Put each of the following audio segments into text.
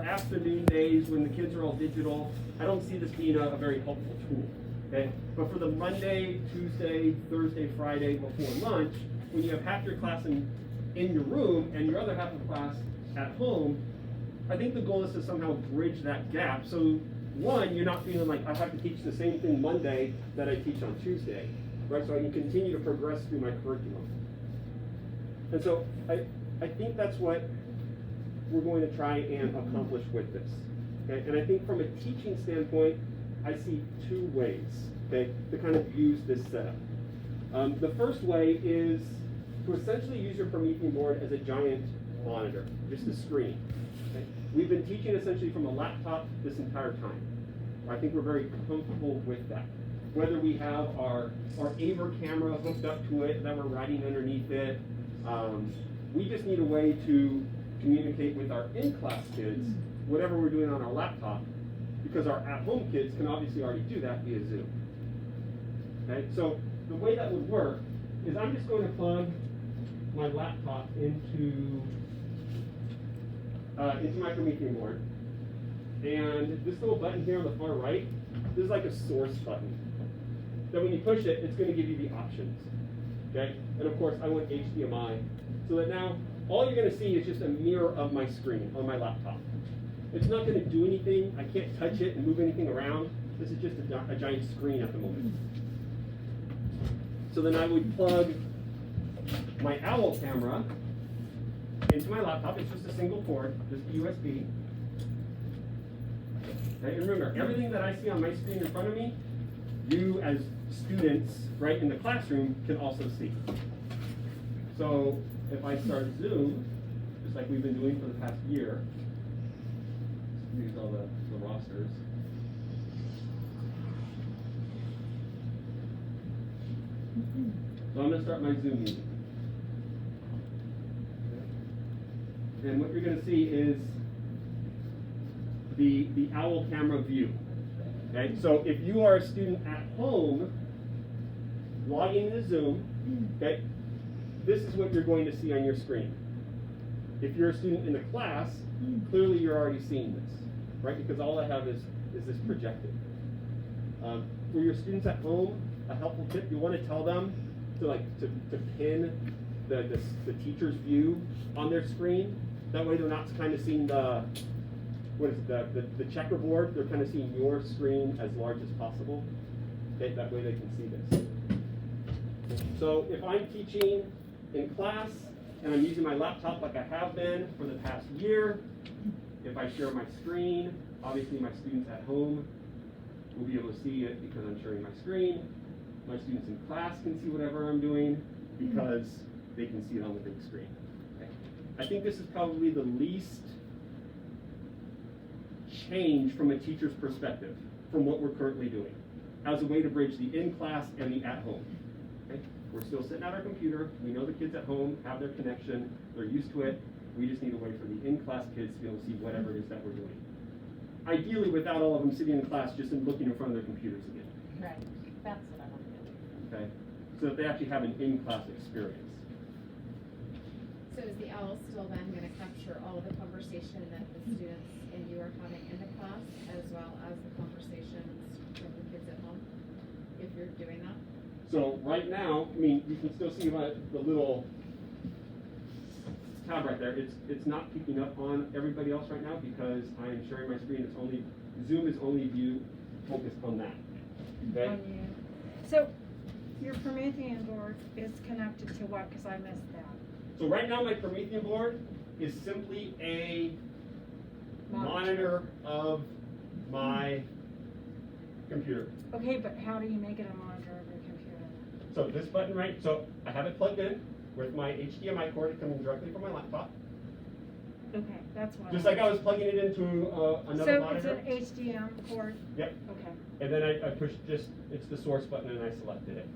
afternoon days when the kids are all digital, I don't see this being a very helpful tool. Okay? But for the Monday, Tuesday, Thursday, Friday before lunch, when you have half your class in your room and your other half of the class at home, I think the goal is to somehow bridge that gap. So one, you're not feeling like I have to teach the same thing Monday that I teach on Tuesday, right? So I can continue to progress through my curriculum. And so I think that's what we're going to try and accomplish with this. Okay? And I think from a teaching standpoint, I see two ways, okay, to kind of use this setup. The first way is to essentially use your Promethean board as a giant monitor, just a screen. Okay? We've been teaching essentially from a laptop this entire time. I think we're very comfortable with that. Whether we have our AVer camera hooked up to it, that we're writing underneath it, we just need a way to communicate with our in-class kids, whatever we're doing on our laptop, because our at-home kids can obviously already do that via Zoom. Okay, so the way that would work is I'm just going to plug my laptop into my Promethean board, and this little button here on the far right, this is like a source button. Then when you push it, it's going to give you the options. Okay, and of course I want HDMI, so that now all you're going to see is just a mirror of my screen on my laptop. It's not going to do anything. I can't touch it and move anything around. This is just a giant screen at the moment. So then I would plug my OWL camera into my laptop. It's just a single port, just USB. Okay, and remember, everything that I see on my screen in front of me, you as students right in the classroom can also see. So if I start Zoom, just like we've been doing for the past year, use all the rosters. So I'm going to start my Zoom meeting. And what you're going to see is the OWL camera view. Okay, so if you are a student at home, logging into Zoom, okay, this is what you're going to see on your screen. If you're a student in the class, clearly you're already seeing this, right? Because all I have is this projected. For your students at home, a helpful tip, you want to tell them to pin the teacher's view on their screen. That way they're not kind of seeing the checkerboard. They're kind of seeing your screen as large as possible. Okay, that way they can see this. So if I'm teaching in class and I'm using my laptop like I have been for the past year, if I share my screen, obviously my students at home will be able to see it because I'm sharing my screen. My students in class can see whatever I'm doing because they can see it on the big screen. Okay. I think this is probably the least change from a teacher's perspective from what we're currently doing as a way to bridge the in-class and the at-home. Okay. We're still sitting at our computer. We know the kids at home have their connection. They're used to it. We just need a way for the in-class kids to be able to see whatever it is that we're doing. Ideally, without all of them sitting in class just looking in front of their computers again. Right. That's what I want to do. Okay. So that they actually have an in-class experience. So is the OWL still then going to capture all of the conversation that the students and you are having in the class, as well as the conversations from the kids at home, if you're doing that? So right now, I mean, you can still see the little tab right there. It's not picking up on everybody else right now because I am sharing my screen. Zoom is only focused on that. Okay. On you. So your Promethean board is connected to what? Because I missed that. So right now my Promethean board is simply a monitor of my computer. Okay, but how do you make it a monitor of your computer? So this button, right? So I have it plugged in with my HDMI cord coming directly from my laptop. Okay, that's what. Just like I was plugging it into another monitor. So it's an HDMI cord? Yep. Okay. And then I pushed it's the source button and I selected it.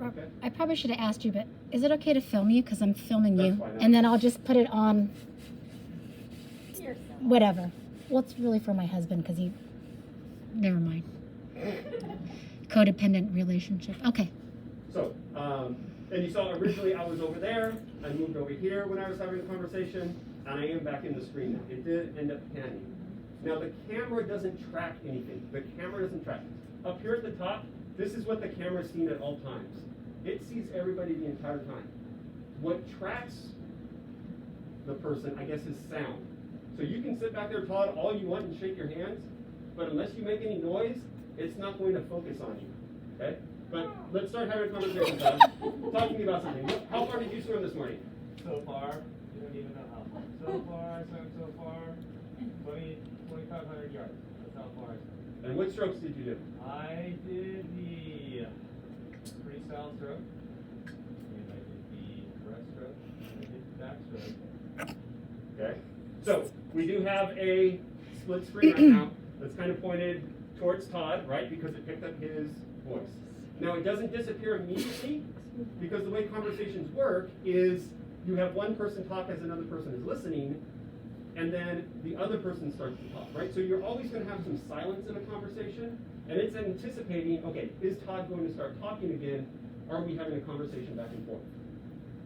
Okay. I probably should have asked you, but is it okay to film you? Because I'm filming That's you. fine. And then I'll just put it on You're so whatever. Well, it's really for my husband because never mind. Codependent relationship. Okay. So, and you saw originally I was over there. I moved over here when I was having a conversation. and I am back in the screen now. It did end up panning. Now the camera doesn't track anything. The camera doesn't track. Up here at the top, this is what the camera's seen at all times. It sees everybody the entire time. What tracks the person, I guess, is sound. So you can sit back there, Todd, all you want and shake your hands, but unless you make any noise, it's not going to focus on you, okay? But let's start having a conversation, Todd. Talk to me about something. How far did you swim this morning? So far, you don't even know how far. So far, I swam so far, 2,500 yards. That's how far I swam. And what strokes did you do? I did the freestyle stroke, and I did the breaststroke, and I did the backstroke. Okay. So we do have a split screen right now that's kind of pointed towards Todd, right? Because it picked up his voice. Now it doesn't disappear immediately because the way conversations work is you have one person talk as another person is listening, and then the other person starts to talk, right? So you're always going to have some silence in a conversation, and it's anticipating, okay, is Todd going to start talking again? Are we having a conversation back and forth?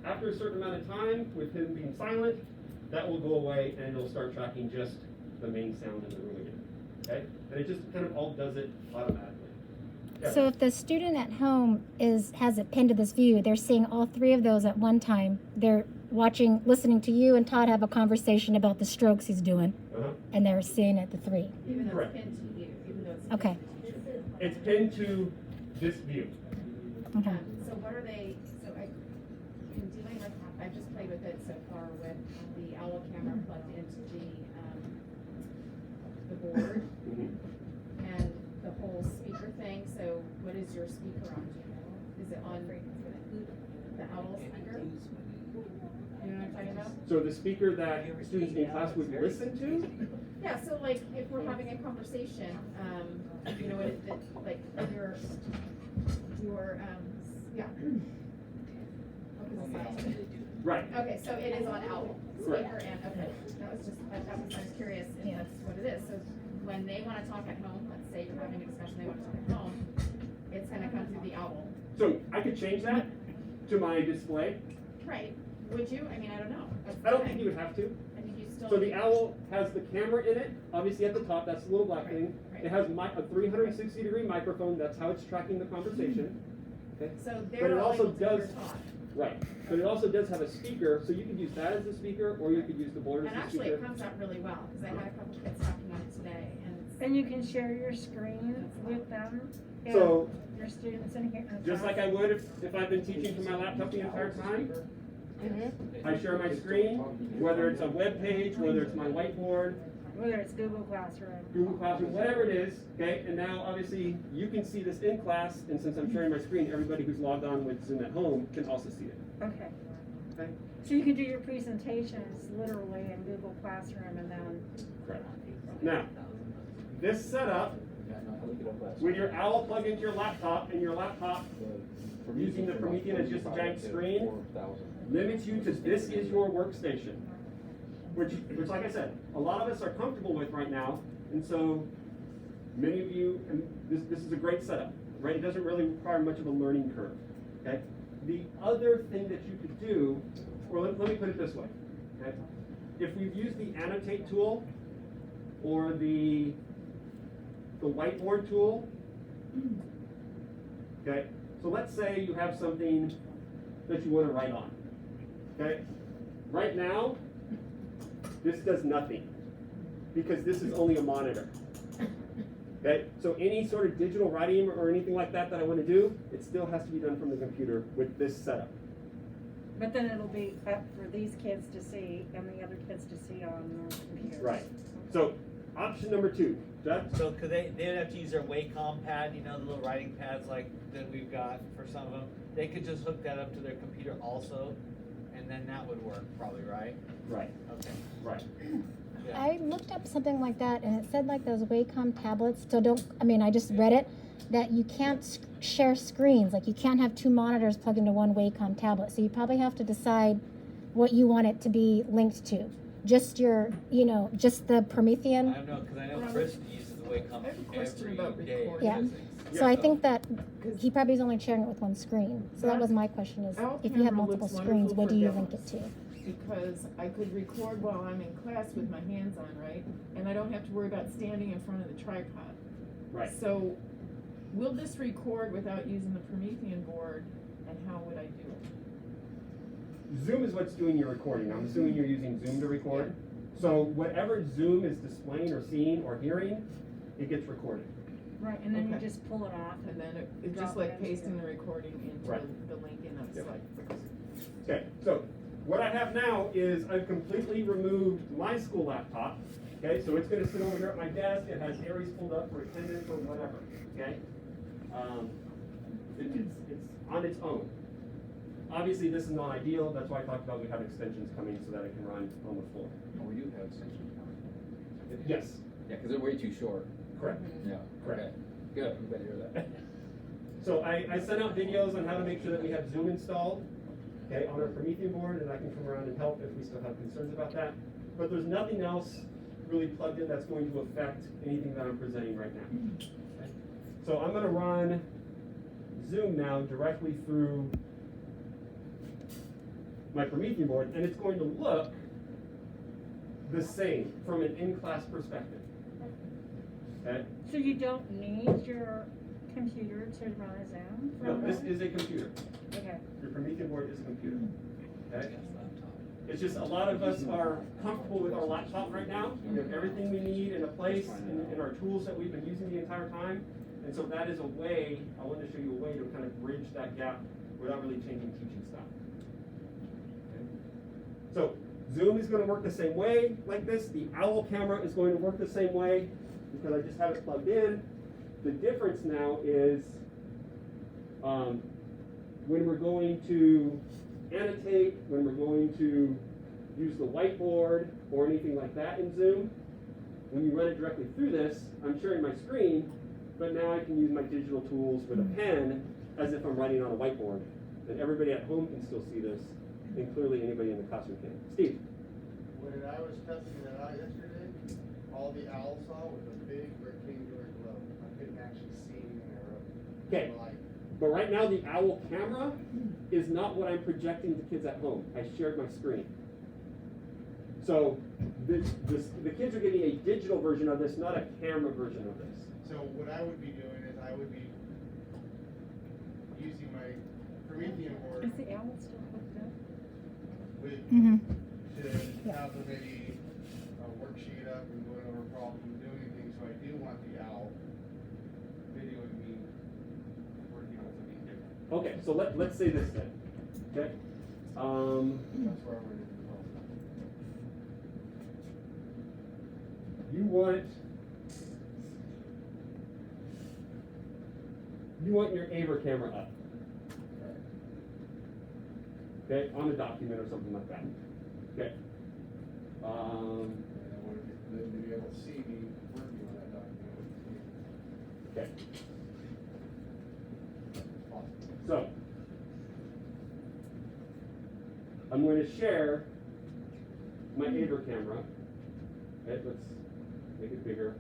After a certain amount of time, with him being silent, that will go away, and it'll start tracking just the main sound in the room again, okay? And it just kind of all does it automatically. Yeah. So if the student at home has it pinned to this view, they're seeing all three of those at one time. They're listening to you and Todd have a conversation about the strokes he's doing, and they're seeing it, the three. Even though Correct. it's pinned to you, even though it's. Okay. It's pinned to this view. Okay. So what are they, so in dealing with, I've just played with it so far with the OWL camera plugged into the board and the whole speaker thing, so what is your speaker on, do you know? Is it on the OWL speaker? You know what I'm talking about? So the speaker that students in class would listen to? Yeah, so like if we're having a conversation, you know, like yeah. Right. Okay, so it is on OWL Correct. speaker and, okay, I was curious if that's what it is. So when they wanna talk at home, let's say you're having a discussion, they wanna talk at home, it's gonna come through the OWL. So I could change that to my display. Right, would you? I mean, I don't know. That's the I don't thing. think you would have to. I think you still. So the OWL has the camera in it, obviously at the top, that's the little black thing. Right. It has a 360-degree microphone, that's how it's tracking the conversation. Okay. So But they're it all also able to hear does, talk. right, but it also does have a speaker, so you could use that as the speaker, or you could use the board And as the actually, speaker. it comes out really well, because I had a couple kids talking on it today, and it's. And you can share your screen with them. and So, your students in here. just like I would if I've been teaching from my laptop the entire time, I share my screen, whether it's a web page, whether it's my whiteboard, Whether it's Google Classroom. Google Classroom, whatever it is, okay? And now, obviously, you can see this in class, and since I'm sharing my screen, everybody who's logged on with Zoom at home can also see it, Okay. okay? So you can do your presentations literally in Google Classroom and then. Correct. Now, this setup, with your OWL plugged into your laptop, and your laptop using the Promethean as just a giant screen, limits you to this is your workstation. Which, like I said, a lot of us are comfortable with right now, and so many of you, and this is a great setup, right? It doesn't really require much of a learning curve, okay? The other thing that you could do, or let me put it this way, okay? If we've used the annotate tool or the whiteboard tool, okay? So let's say you have something that you want to write on, okay? Right now, this does nothing because this is only a monitor. Okay, so any sort of digital writing or anything like that I want to do, it still has to be done from the computer with this setup. But then it'll be up for these kids to see and the other kids to see on their computers. Right. So option number 2. Jeff? So could they would have to use their Wacom pad, you know, the little writing pads like that we've got for some of them. They could just hook that up to their computer also, and then that would work probably, right? Right. Okay. Right. Yeah. I looked up something like that, and it said like those Wacom tablets. So I just read it, that you can't share screens. Like you can't have two monitors plugged into one Wacom tablet. So you probably have to decide what you want it to be linked to. Just just the Promethean. I don't know, because I know Chris uses the Wacom every day. or Yeah. something. So I think that he probably is only sharing it with one screen. So that was my question: is OWL if you have camera multiple looks screens, wonderful what for do you demos. link it to? because I could record while I'm in class with my hands on, right? And I don't have to worry about standing in front of the tripod. Right. So, will this record without using the Promethean board, and how would I do it? Zoom is what's doing your recording. I'm assuming you're using Zoom to record. So whatever Zoom is displaying or seeing or hearing, it gets recorded. Right, and then you Okay. just pull it off. And then it's drop just it like into pasting your- the recording into Right. the link in the Yep. slide. Okay, so what I have now is I've completely removed my school laptop. Okay, so it's gonna sit over here at my desk. It has Aries pulled up for attendance or whatever, okay? It's on its own. Obviously, this is not ideal. That's why I talked about we have extensions coming so that it can run on the floor. Oh, we do have extensions coming. Yes, Yeah, because they're way too short. correct. Yeah, Correct. okay. Good, I'm glad to hear that. So I sent out videos on how to make sure that we have Zoom installed, okay, on our Promethean board, and I can come around and help if we still have concerns about that. But there's nothing else really plugged in that's going to affect anything that I'm presenting right now. Okay? So I'm gonna run Zoom now directly through my Promethean board, and it's going to look the same from an in-class perspective. Okay? So you don't need your computer to run a Zoom? No, from this home? is a computer. Okay. Your Promethean board is a computer. Okay? It's just a lot of us are comfortable with our laptop right now. We have everything we need in a place in our tools that we've been using the entire time. And so that is a way, I wanted to show you a way to kind of bridge that gap without really changing teaching style. Okay? So Zoom is going to work the same way like this. The OWL camera is going to work the same way because I just have it plugged in. The difference now is when we're going to annotate, when we're going to use the whiteboard or anything like that in Zoom, when you run it directly through this, I'm sharing my screen, but now I can use my digital tools with a pen as if I'm writing on a whiteboard. And everybody at home can still see this, and clearly anybody in the classroom can. Steve? When I was testing it out yesterday, all the owl saw was a big rectangular glow. I couldn't actually see anything there. Okay. But right now, the OWL camera is not what I'm projecting to kids at home. I shared my screen. So the kids are getting a digital version of this, not a camera version of this. So what I would be doing is I would be using my Promethean board Is the owl still hooked up? with Mhm. to have them maybe worksheet up and going over problems and doing things. So I do want the owl videoing me working on something different. Okay, so let's say this then. Okay. That's where I'm ready to go. You want your AVER camera up. Okay, on a document or something like that. Okay. And I want them to be able to see me working on that document. Okay. So, I'm going to share my AVER camera. Okay, let's make it bigger,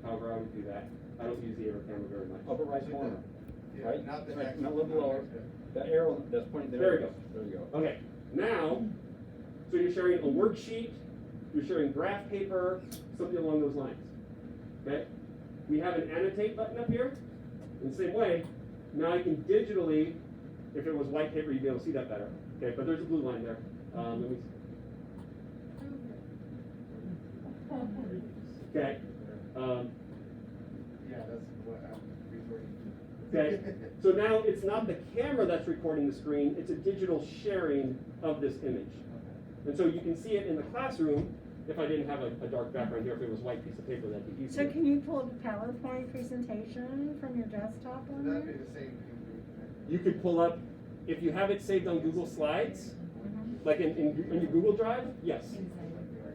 however I would do that. I don't use the AVER camera very much. Upper right corner, Yeah, right? not the Right, next not a one, little not lower. next one. That arrow that's pointing there. There we go. There you go. Okay, now, so you're sharing a worksheet, you're sharing graph paper, something along those lines. Okay? We have an annotate button up here. In the same way, now I can digitally, if it was white paper, you'd be able to see that better. Okay, but there's a blue line there. Let me. Okay. Yeah, that's what I'm referring to. Okay, so now it's not the camera that's recording the screen, it's a digital sharing of this image. And so you can see it in the classroom, if I didn't have a dark background here, if it was white piece of paper, that'd be easier. So can you pull the PowerPoint presentation from your desktop on That'd be there? the same thing. You could pull up, if you have it saved on Google Slides, like in your Google Drive, yes.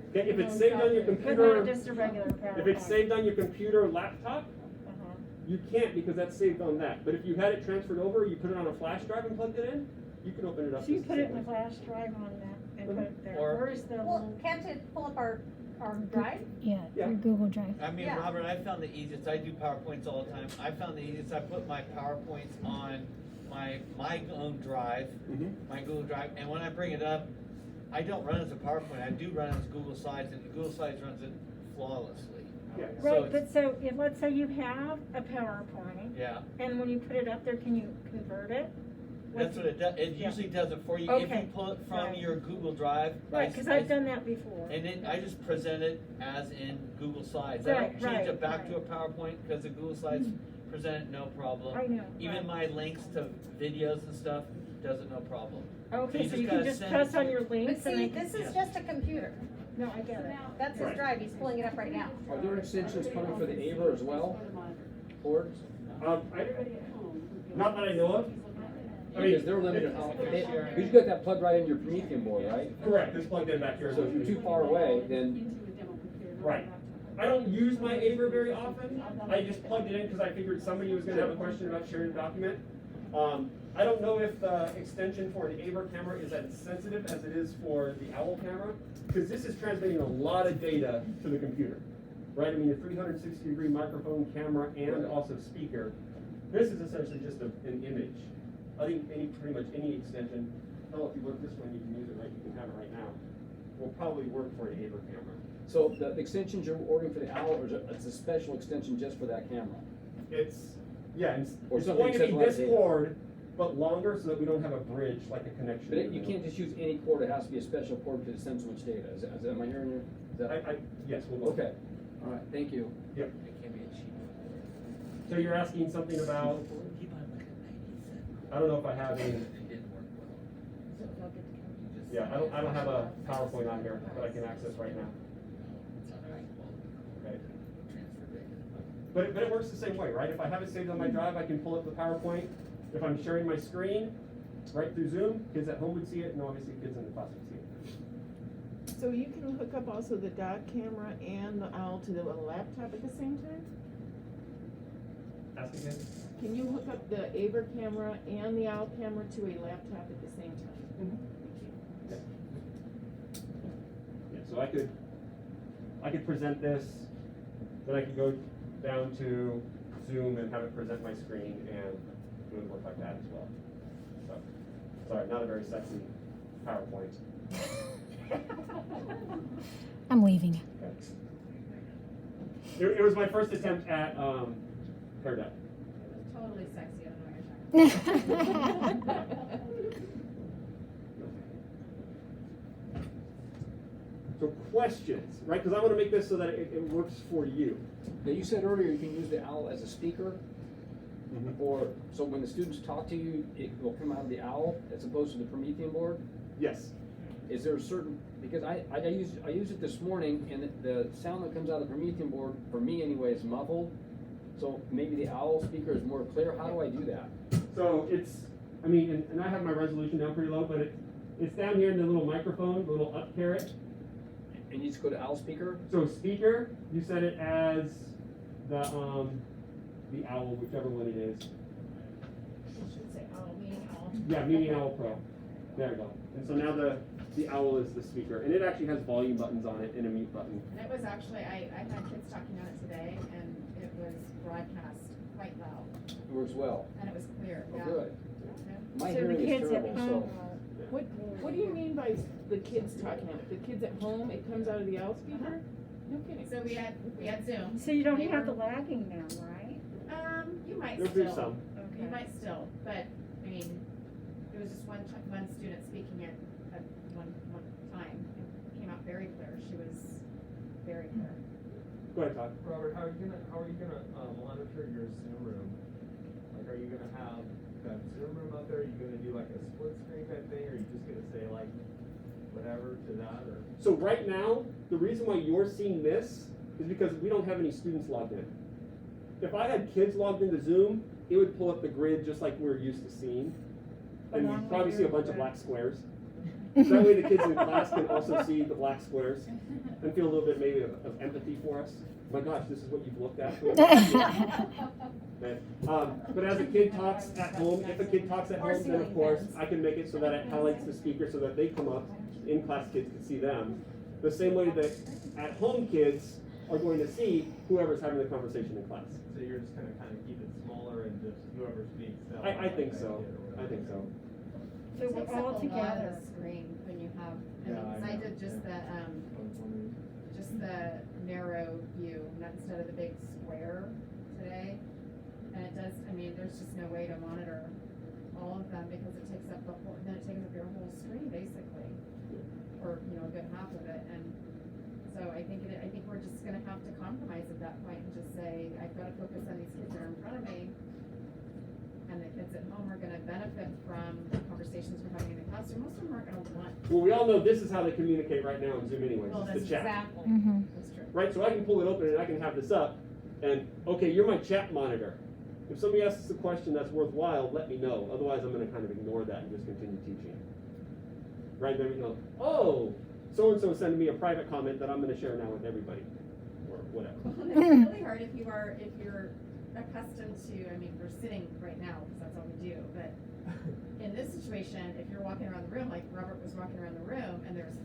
Okay, if it's saved on your But not computer, just a regular PowerPoint? if it's saved on your computer laptop, Uh-huh. you can't because that's saved on that. But if you had it transferred over, you put it on a flash drive and plugged it in, you can open it up. So you just put the it in same the way. flash drive on that and put it there. Or- Where's the Well, little? can't it pull up our drive? Yeah, Yeah. your Google Drive. I mean, Yeah. Robert, I found the easiest, I do PowerPoints all the time, I found the easiest, I put my PowerPoints on my own drive, Mhm. my Google Drive, and when I bring it up, I don't run it as a PowerPoint, I do run it as Google Slides, and Google Slides runs it flawlessly. Yeah. So Right, it's- but so if, let's say you have a PowerPoint, Yeah, and when you put it up there, can you convert it? that's what it does, it Yeah. usually does it for you, if you Okay. pull it from Right. your Google Drive. Right, cause I've done that before. And then I just present it as in Google Slides, I Right, don't change it right, back to a right. PowerPoint, cause the Google Slides present it no problem. I know. Even right. my links to videos and stuff does it no problem. Okay, so you gotta can just send press it on to- your But links and see, they. this is Yeah. just a computer. No, I get it. That's his Right. drive, he's pulling it up right now. Are there extensions coming for the AVER as well? Boards? Not that I know of. I mean, Because they're limited how, you got that plugged right into your Promethean board, right? correct, it's plugged in back here. So if you're too far away, then Right. I don't use my AVER very often. I just plugged it in because I figured somebody was gonna have a question about sharing a document. I don't know if the extension for an AVER camera is as sensitive as it is for the OWL camera, because this is transmitting a lot of data to the computer, right? I mean, a 360-degree microphone, camera, and also speaker. This is essentially just an image. I think pretty much any extension, oh, if you look this one, you can use it right, you can have it right now, will probably work for an AVER camera. so the extensions you're ordering for the OWL, or is it's a special extension just for that camera? It's, yeah, it's Or it's something going to be that says like this data. cord, but longer so that we don't have a bridge, like a connection. But in the you middle. can't just use any cord, it has to be a special cord because it sends so much data, am I hearing you? Is that? Yes, we'll look. Okay, all right, thank you. Yep. It can be a cheap. So you're asking something about, Keep on looking at 97. I don't know if I have any, It didn't work well. yeah, I don't have a PowerPoint on here that I can access right now. Okay. But it works the same way, right? If I have it saved on my drive, I can pull up the PowerPoint. If I'm sharing my screen, right through Zoom, kids at home would see it, and obviously kids in the class would see it. So you can hook up also the dot camera and the OWL to the laptop at the same time? Ask again? Can you hook up the AVER camera and the OWL camera to a laptop at the same time? Yeah, so I could present this, then I could go down to Zoom and have it present my screen, and it would work like that as well. So, sorry, not a very sexy PowerPoint. I'm leaving. Okay. It was my first attempt at Paradigm. It was totally sexy, I don't know what you're talking about. So questions, right? Because I want to make this so that it works for you. Now, you said earlier you can use the OWL as a speaker, or, so when the students talk to you, it will come out of the OWL as opposed to the Promethean board? Yes. Is there a certain, because I used it this morning, and the sound that comes out of the Promethean board, for me anyway, is muffled. So maybe the OWL speaker is more clear. How do I do that? So it's, I mean, and I have my resolution down pretty low, but it's down here in the little microphone, the little up caret. And you just go to OWL speaker? So speaker, you set it as the OWL, whichever one it is. You should say OWL, meaning OWL. Yeah, meaning OWL Pro. There we go. And so now the OWL is the speaker, and it actually has volume buttons on it and a mute button. And it was actually, I had kids talking on it today, and it was broadcast quite loud, It works well. and it was clear, Oh, yeah. good. Yeah. My So the hearing is kids at terrible, home. so. What do you mean by the kids talking on it? The kids at home, it comes out of the OWL speaker? No kidding. So we had Zoom. So you don't They have were- the lagging now, right? You might There'll still. be some. You might still, but, I mean, there was just one student speaking at one time. It came out very clear. She was very clear. Go ahead, Todd. Robert, how are you gonna monitor your Zoom room? Like, are you gonna have that Zoom room out there? Are you gonna do like a split screen type thing, or are you just gonna say like whatever to that, or? So right now, the reason why you're seeing this is because we don't have any students logged in. If I had kids logged into Zoom, it would pull up the grid just like we're used to seeing. And Along you'd with probably see a your bunch of grid. black squares. So that way the kids in class can also see the black squares and feel a little bit maybe of empathy for us. My gosh, this is what you've looked at. Okay. But as a kid talks at home, if a kid talks at home, then of course I can make it so that it highlights the speaker so that they come up, in-class kids can see them. The same way that at home kids are going to see whoever's having the conversation in class. So you're just gonna kind of keep it smaller and just whoever speaks. I think so. I think so. So It takes we're all up a lot together. of screen when you have, Yeah, I I know, did just yeah. just the narrow view, not instead of the big square today. And it does, I mean, there's just no way to monitor all of them because it takes up the whole, then it takes up your whole screen basically. Or, you know, a good half of it, and so I think we're just gonna have to compromise at that point and just say, I've gotta focus on these kids that are in front of me. And the kids at home are gonna benefit from the conversations we're having in the classroom, most of them aren't gonna want. Well, we all know this is how they communicate right now on Zoom anyways, Well, it's that's the chat. exactly, Mhm. that's true. Right, so I can pull it open and I can have this up, and, okay, you're my chat monitor. If somebody asks a question that's worthwhile, let me know, otherwise I'm gonna kind of ignore that and just continue teaching. Right, then we go, oh, so-and-so sending me a private comment that I'm gonna share now with everybody, or whatever. Well, it's really hard if you're accustomed to, I mean, we're sitting right now, because that's all we do, but in this situation, if you're walking around the room, like Robert was walking around the room, and there's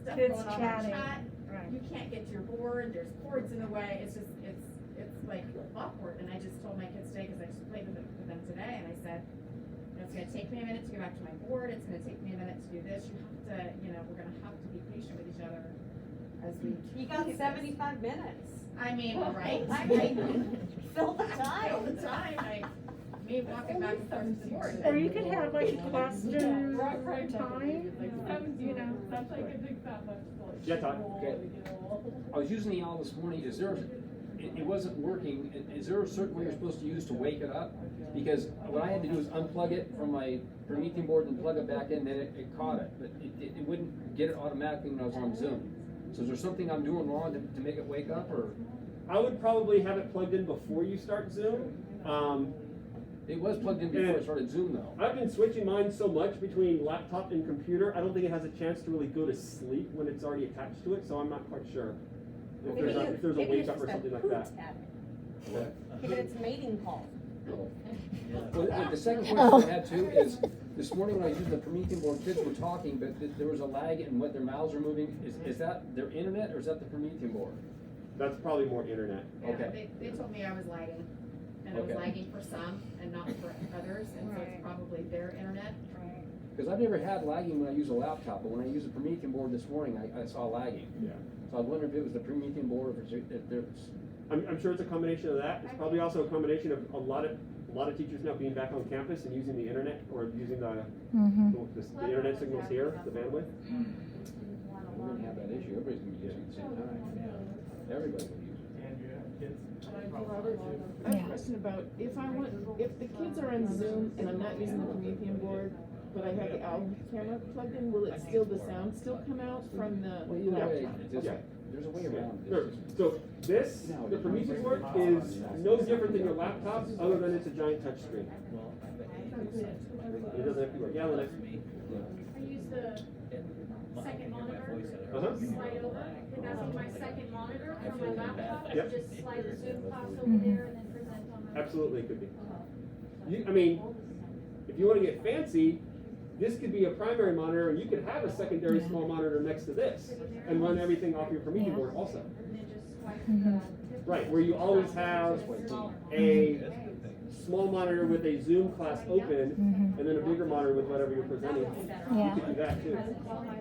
stuff Kids going on in chatting. chat, Right. you can't get to your board, there's cords in the way, it's just, it's like awkward, and I just told my kids today, because I just played with them today, and I said, you know, it's gonna take me a minute to go back to my board, it's gonna take me a minute to do this, you have to, you know, we're gonna have to be patient with each other as we. You got do this. 75 minutes. I mean, right? Fill the time. All the time, me walking back and forth to the board. Or you could have like a question Right, time, you know. That's like a big fat bunch of Yeah, Todd. Okay. I was using the owl this morning, it wasn't working, is there a certain way you're supposed to use to wake it up? Because what I had to do was unplug it from my Promethean board and plug it back in, then it caught it, but it wouldn't get it automatically when I was on Zoom. So is there something I'm doing wrong to make it wake up, or? I would probably have it plugged in before you start Zoom. It was plugged in before I started Zoom though. I've been switching mine so much between laptop and computer, I don't think it has a chance to really go to sleep when it's already attached to it, so I'm not quite sure if there's a wake up or something like that. Give it its mating call. Well, the second question Oh. I had too is, this morning when I was using the Promethean board, kids were talking, but there was a lag in what their mouths are moving. Is that their internet or is that the Promethean board? That's probably more internet. Yeah, Okay. they told me I was lagging, and it was Okay. lagging for some and not for others, and so it's Right. probably their internet. Because I've never had lagging when I use a laptop, but when I used the Promethean board this morning, I saw lagging. Yeah. So I wonder if it was the Promethean board or if there's, I'm sure it's a combination of that. It's probably also a combination of a lot of teachers now being back on campus and using the internet or using the internet signals here, the bandwidth. we're gonna have that issue. Everybody's gonna be using it at the same time. Everybody's gonna use it. And you have kids. Robert, I have a question about, if the kids are on Zoom and I'm not using the Promethean board, but I have the OWL camera plugged in, will it still, the sound still come out from the Well, either way, laptop? there's a way around Sure. this. So this, the Prometheus board, is no different than your laptop, other than it's a giant touch screen. It doesn't have to work. Yeah, Alex. I use the second monitor, Uh-huh. slide over, and that'll be my second monitor from my laptop, I Yep. just slide the Zoom class over there and then present on my. Absolutely, it could be. I mean, if you want to get fancy, this could be a primary monitor, and you could have a secondary small monitor next to this, and run everything off your Prometheus board also. And then just swipe the. Right, where you always have a small monitor with a Zoom class open, and then a bigger monitor with whatever you're presenting. You could do that too. Yeah. And then by like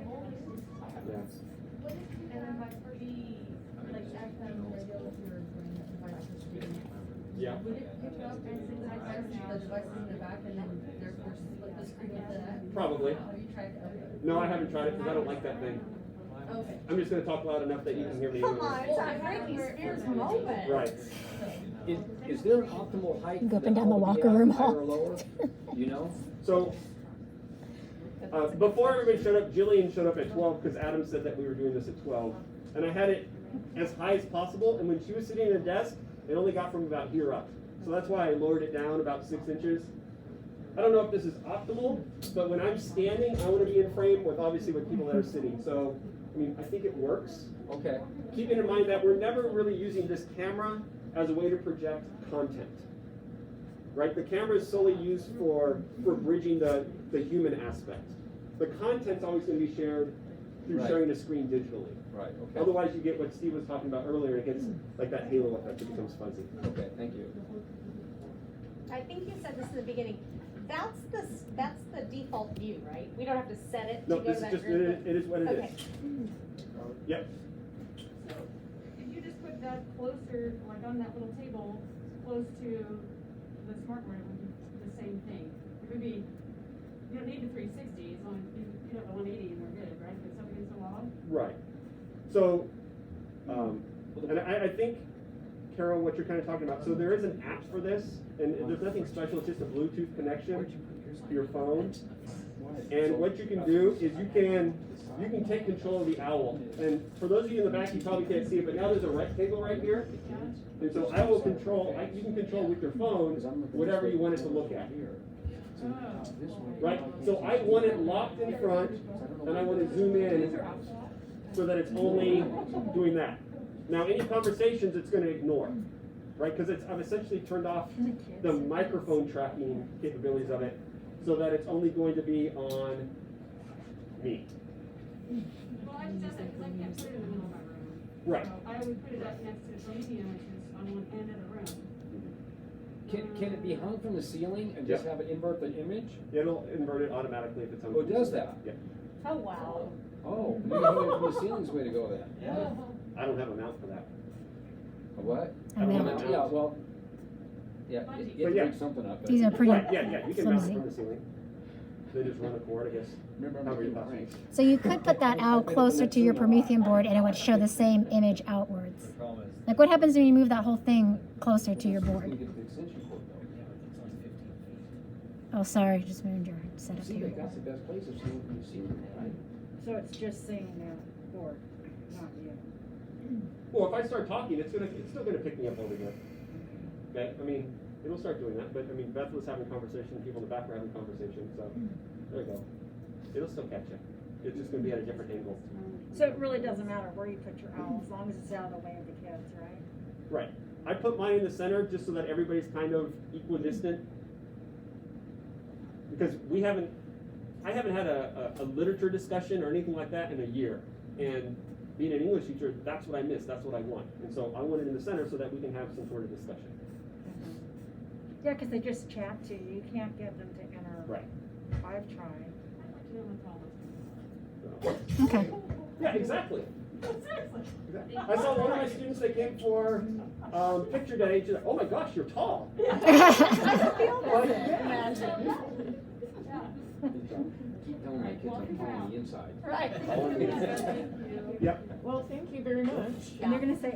at Yeah. Would it pick up and things like that, the devices in the back and then there's split the screen with that? Probably. Have you tried it? No, I haven't tried it because I don't like that thing. Okay. I'm just gonna talk loud enough that you can hear me. Come on, it's a Britney Spears moment. Right. Is there an optimal height? Go up that and down the all would be locker at, room higher hall. or lower? You know? So, before everybody showed up, Jillian showed up at 12 because Adam said that we were doing this at 12. And I had it as high as possible, and when she was sitting at a desk, it only got from about here up. So that's why I lowered it down about 6 inches. I don't know if this is optimal, but when I'm standing, I want to be in frame with obviously with people that are sitting. So, I mean, I think it works. Okay. Keeping in mind that we're never really using this camera as a way to project content. Right? The camera is solely used for bridging the human aspect. The content's always going to be shared through Right. sharing the screen digitally. Right, okay. Otherwise, you get what Steve was talking about earlier. It gets like that halo effect. It becomes fuzzy. Okay, thank you. I think you said this in the beginning. That's the default view, right? We don't have to set it to No, go to this is that just, group. it is what it is. Okay. Yep, So, if you just put that closer, like on that little table, close to the smart board, it would be the same thing. It would be, you don't need the 360, as long as you have a 180 and we're good, right? If it's up against the wall. right. So, and I think, Carol, what you're kind of talking about, so there is an app for this, and there's nothing special, it's just a Bluetooth connection to your phone. And what you can do is you can take control of the owl. And for those of you in the back, you probably can't see it, but now there's a rectangle right here. And so I will control, you can control with your phone whatever you want it to look at. Right? So I want it locked in front, and I want to zoom in so that it's only doing that. Now, any conversations it's going to ignore, right? Because I've essentially turned off the microphone tracking capabilities of it so that it's only going to be on me. Well, I just said that because I can't put it in the middle of my room. Right. So I would put it up next to the medium, which is on one end of the room. Can it be hung from the ceiling and just Yep. have it invert the image? It'll invert it automatically if it's on. Oh, it does that? Yeah. Oh, wow. Oh, maybe hang it from the ceiling's the way to go then. Yeah. I don't have a mount for that. A what? A I don't have mount. a mount. Yeah, well, yeah, you But have to yeah. rig something up. but- These are pretty Right, yeah, you can mount it flimsy. from the ceiling. Then just run the cord, I guess. Remember, I'm However you making pass. pranks. So you could put that out closer to your Promethean board and it would show the same image outwards. The problem is, Like what happens when you move that whole thing closer to your You board? get the extension cord though. yeah, but it's only 15 feet. Oh, sorry, just moved your setup See, here. like, that's the best place if someone from the ceiling, right? So it's just saying their board, not you. Well, if I start talking, it's still gonna pick me up over here. Okay, I mean, it'll start doing that, but I mean, Beth was having conversation, people in the back were having conversation, so, there you go. It'll still catch you. It's just gonna be at a different angle. So it really doesn't matter where you put your owl, as long as it's out of the way of the kids, right? Right. I put mine in the center just so that everybody's kind of equidistant. Because I haven't had a literature discussion or anything like that in a year. And being an English teacher, that's what I miss, that's what I want. And so I want it in the center so that we can have some sort of discussion. Yeah, because they just chat to you, you can't get them to enter. Right. I've tried. I'd like to know what all So, Okay. yeah, exactly. Seriously. I saw one of my students, they came for picture day, she's like, oh my gosh, you're tall. I feel Like, that. yeah. Imagine. Keep telling my kids I'm calling the inside. Right. Yep. Well, thank you very much. And they're gonna say,